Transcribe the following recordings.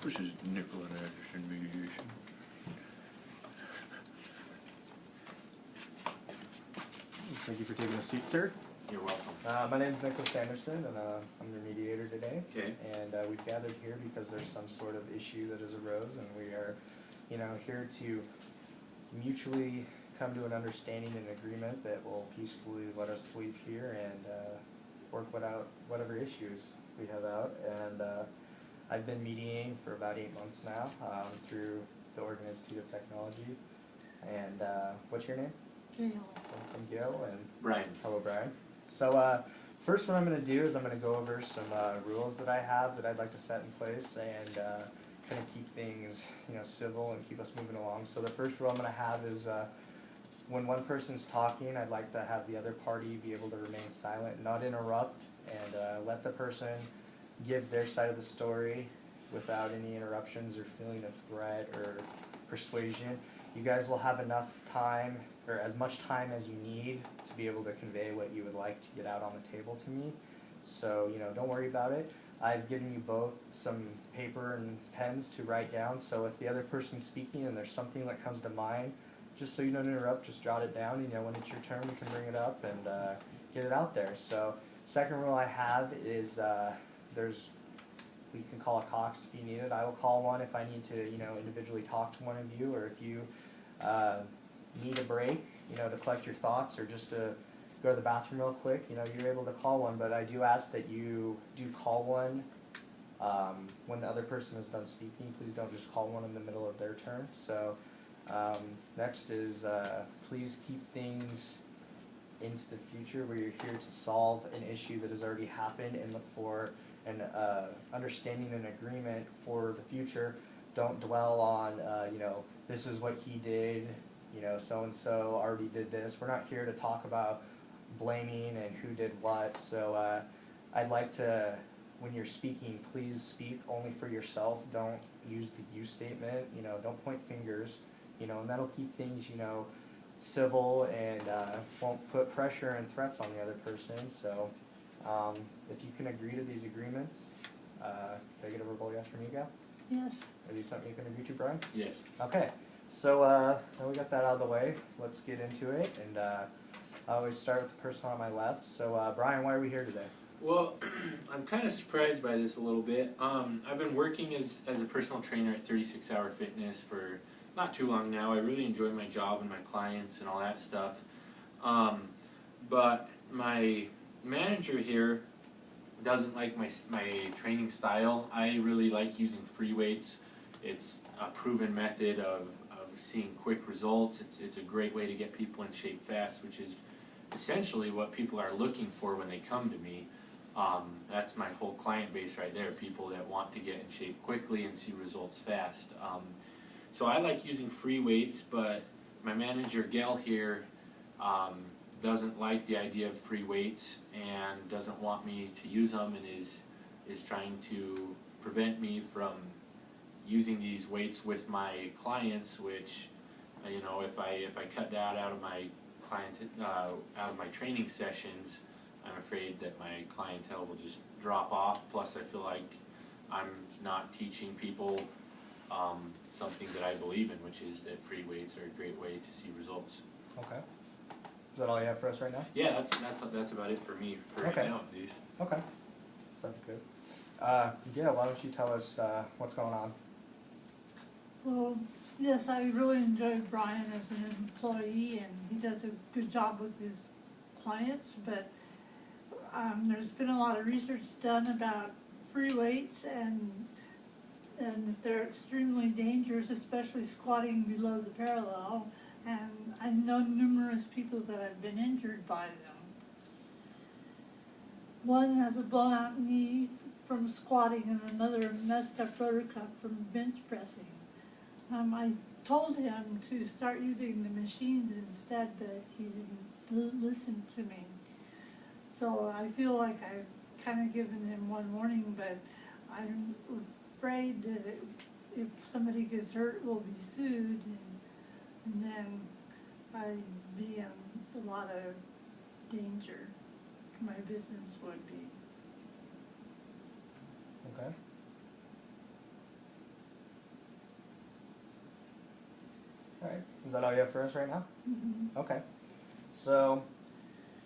This is Nicola and Anderson Mediation. Thank you for taking a seat, sir. You're welcome. My name is Nicholas Anderson, and I'm your mediator today. Okay. And we've gathered here because there's some sort of issue that has arose, and we are, here to mutually come to an understanding and agreement that will peacefully let us sleep here and work out whatever issues we have out. And I've been mediating for about 8 months now through the Oregon Institute of Technology. And what's your name? Gail. I'm Gail, and Brian. hello, Brian. So first what I'm going to do is I'm going to go over some rules that I have that I'd like to set in place and kind of keep things civil and keep us moving along. So the first rule I'm going to have is when one person's talking, I'd like to have the other party be able to remain silent, not interrupt, and let the person give their side of the story without any interruptions or feeling of threat or persuasion. You guys will have enough time, or as much time as you need, to be able to convey what you would like to get out on the table to me. So, don't worry about it. I've given you both some paper and pens to write down, so if the other person's speaking and there's something that comes to mind, just so you don't interrupt, just jot it down. When it's your turn, you can bring it up and get it out there. So, second rule I have is we can call a Cox if you need it. I will call one if I need to, individually talk to one of you, or if you need a break, to collect your thoughts, or just to go to the bathroom real quick, you're able to call one. But I do ask that you do call one when the other person is done speaking. Please don't just call one in the middle of their turn. So next is please keep things into the future where you're here to solve an issue that has already happened and look for an understanding and agreement for the future. Don't dwell on, this is what he did, so-and-so already did this. We're not here to talk about blaming and who did what. So I'd like to, when you're speaking, please speak only for yourself. Don't use the you statement, don't point fingers, and that'll keep things, civil and won't put pressure and threats on the other person. So if you can agree to these agreements, can I get a verbal yes from you, Gal? Yes. Are these something you can agree to, Brian? Yes. Okay, so now we got that out of the way. Let's get into it, and I always start with the person on my left. So Brian, why are we here today? Well, I'm kind of surprised by this a little bit. I've been working as a personal trainer at 36 Hour Fitness for not too long now. I really enjoy my job and my clients and all that stuff. But my manager here doesn't like my training style. I really like using free weights. It's a proven method of seeing quick results. It's a great way to get people in shape fast, which is essentially what people are looking for when they come to me. That's my whole client base right there, people that want to get in shape quickly and see results fast. So I like using free weights, but my manager, Gail here, doesn't like the idea of free weights and doesn't want me to use them, and is trying to prevent me from using these weights with my clients, which if I cut that out of my out of my training sessions, I'm afraid that my clientele will just drop off. Plus I feel like I'm not teaching people something that I believe in, which is that free weights are a great way to see results. Okay. Is that all you have for us right now? Yeah, that's about it for me for right now, at least. Okay. Sounds good. Gail, why don't you tell us what's going on? Well, yes, I really enjoyed Brian as an employee, and he does a good job with his clients, but there's been a lot of research done about free weights, and they're extremely dangerous, especially squatting below the parallel. And I know numerous people that have been injured by them. One has a blown out knee from squatting, and another messed up rotor cuff from bench pressing. I told him to start using the machines instead, but he didn't listen to me. So I feel like I've kind of given him one warning, but I'm afraid that if somebody gets hurt, we'll be sued. And then I'd be in a lot of danger. My business would be. Okay. Is that all you have for us right now? Mhm. Okay. So,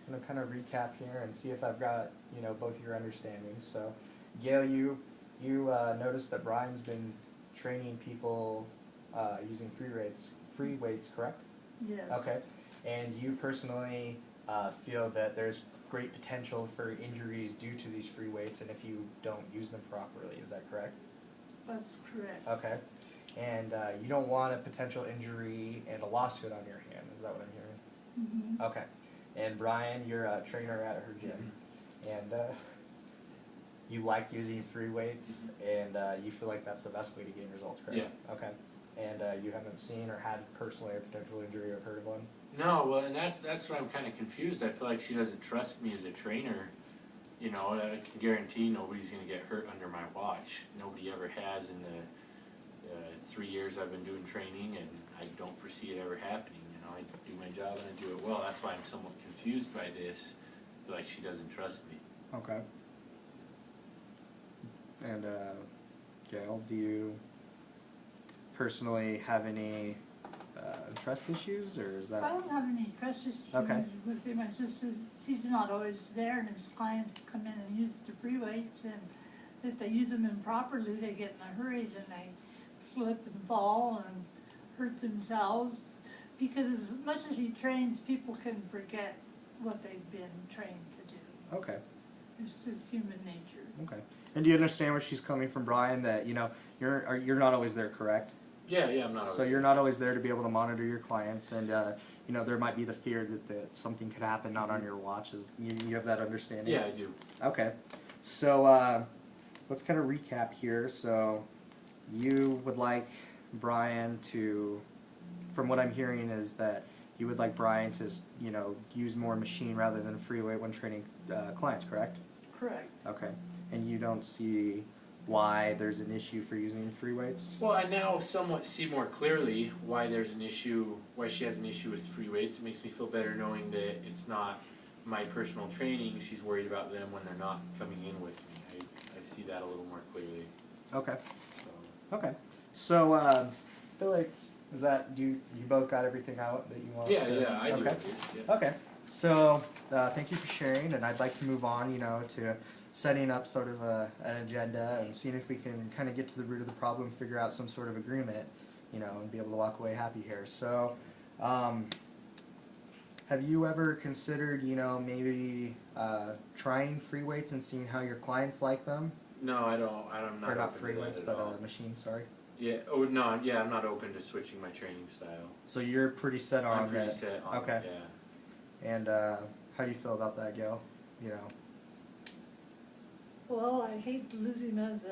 I'm gonna kind of recap here and see if I've got, you know, both your understandings. So, Gail, you noticed that Brian's been training people using free weights, correct? Yes. Okay. And you personally feel that there's great potential for injuries due to these free weights, and if you don't use them properly, is that correct? That's correct. Okay. And you don't want a potential injury and a lawsuit on your hand, is that what I'm hearing? Mhm. Okay. And Brian, you're a trainer at her gym, and you like using free weights, and you feel like that's the best way to gain results, correct? Yeah. Okay. And you haven't seen or had personally a potential injury or heard of one? No, well, and that's where I'm kind of confused. I feel like she doesn't trust me as a trainer. You know, I can guarantee nobody's going to get hurt under my watch. Nobody ever has in the 3 years I've been doing training, and I don't foresee it ever happening. You know, I do my job and I do it well. That's why I'm somewhat confused by this. I feel like she doesn't trust me. Okay. And Gail, do you personally have any trust issues, or is I that? don't have any trust issues Okay. with him. I just, he's not always there, and his clients come in and use the free weights, and if they use them improperly, they get in a hurry, then they slip and fall and hurt themselves. Because as much as he trains, people can forget what they've been trained to do. Okay. It's just human nature. Okay. And do you understand where she's coming from, Brian? That, you know, you're not always there, correct? Yeah, I'm not always. So you're not always there to be able to monitor your clients, and you know, there might be the fear that something could happen not on your watch. You have that understanding? Yeah, I do. Okay. So let's kind of recap here. So you would like Brian to, from what I'm hearing, is that you would like Brian to, you know, use more machine rather than free weight when training clients, correct? Correct. Okay. And you don't see why there's an issue for using free weights? Well, I now somewhat see more clearly why there's an issue, why she has an issue with free weights. It makes me feel better knowing that it's not my personal training. She's worried about them when they're not coming in with me. I see that a little more clearly. Okay. So. Okay. So I feel like, is that, you both got everything out that you want? Yeah, I do. Okay. Yeah. Okay. So thank you for sharing, and I'd like to move on, you know, to setting up sort of an agenda and seeing if we can kind of get to the root of the problem, figure out some sort of agreement, you know, and be able to walk away happy here. So, have you ever considered, you know, maybe trying free weights and seeing how your clients like them? No, I don't. I'm not. Or not open free to that weights, at but all. machines, sorry. Yeah. Oh no. Yeah, I'm not open to switching my training style. So you're pretty set on I'm pretty that. set on Okay. it, yeah. And how do you feel about that, Gail? You know. Well, I hate to lose him as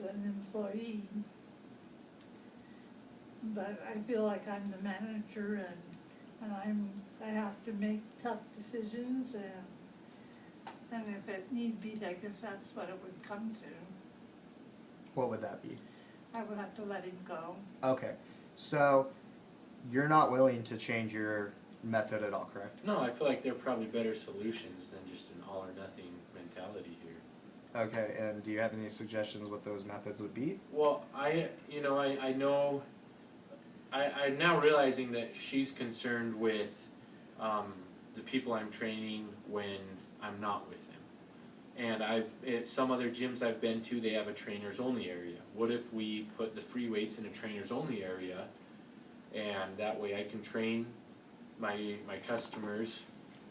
an employee, but I feel like I'm the manager, and I have to make tough decisions, and if it need be, I guess that's what it would come to. What would that be? I would have to let him go. Okay. So you're not willing to change your method at all, correct? No, I feel like there are probably better solutions than just an all or nothing mentality here. Okay, and do you have any suggestions what those methods would be? Well, I know, I'm now realizing that she's concerned with the people I'm training when I'm not with them. And at some other gyms I've been to, they have a trainers only area. What if we put the free weights in a trainers only area, and that way I can train my customers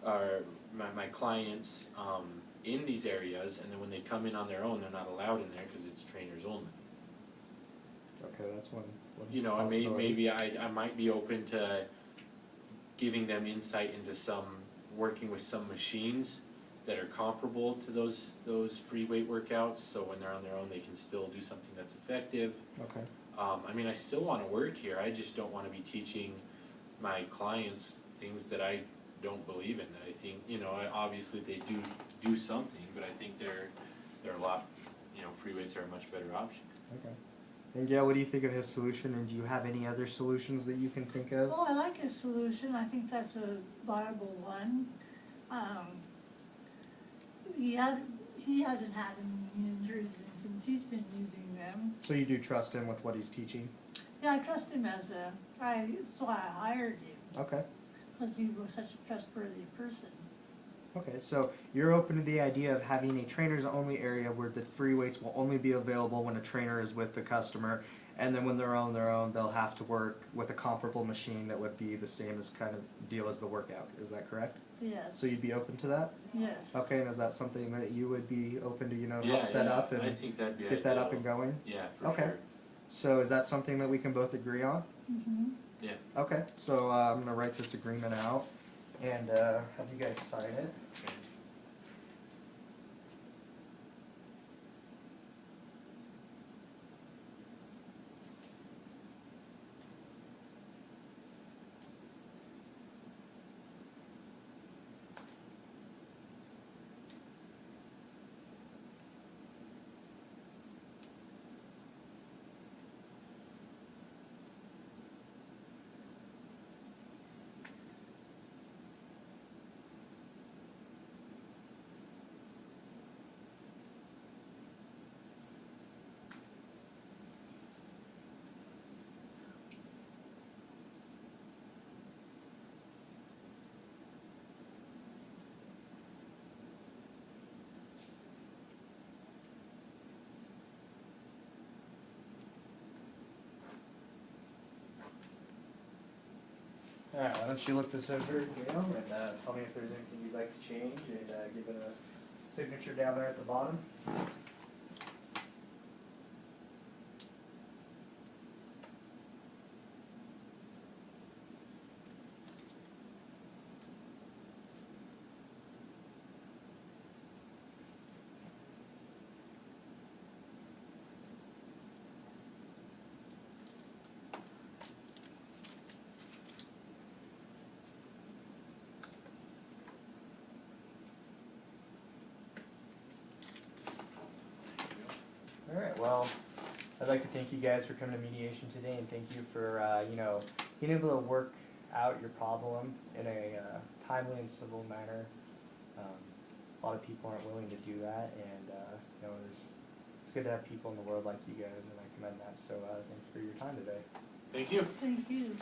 or my clients in these areas, and then when they come in on their own, they're not allowed in there because it's trainers only. Okay, that's one You know, and maybe I might be open to giving them insight into working with some machines that are comparable to those free weight workouts, so when they're on their own they can still do something that's effective. Okay. I mean, I still want to work here, I just don't want to be teaching my clients things that I don't believe in. I think, you know, obviously they do something, but I think they're a lot, you know, free weights are a much better option. Okay. And Gail, what do you think of his solution, and do you have any other solutions that you can think of? Well, I like his solution. I think that's a viable one. He hasn't had any injuries since he's been using them. So you do trust him with what he's teaching? Yeah, I trust him as a, so I hired him, Okay. because he was such a trustworthy person. Okay, so you're open to the idea of having a trainers only area where the free weights will only be available when a trainer is with the customer, and then when they're on their own, they'll have to work with a comparable machine that would be the same as kind of deal as the workout. Is that correct? Yes, So you'd be open to that? yes. Okay, and is that something that you would be open to, Yeah, help set yeah, up I and think that'd be get that up ideal. and going? Yeah, for Okay. sure. So is that something that we can both agree on? Mm-hmm. Yeah. Okay, so I'm gonna write this agreement out and have you guys sign it. Okay. Alright, why don't you look this over, Gail, and tell me if there's anything you'd like to change, and give it a signature down there at the bottom. Alright, well, I'd like to thank you guys for coming to mediation today, and thank you for, being able to work out your problem in a timely and civil manner. A lot of people aren't willing to do that, and, it's good to have people in the world like you guys, and I commend that, so thanks for your time today. Thank you. Thank you.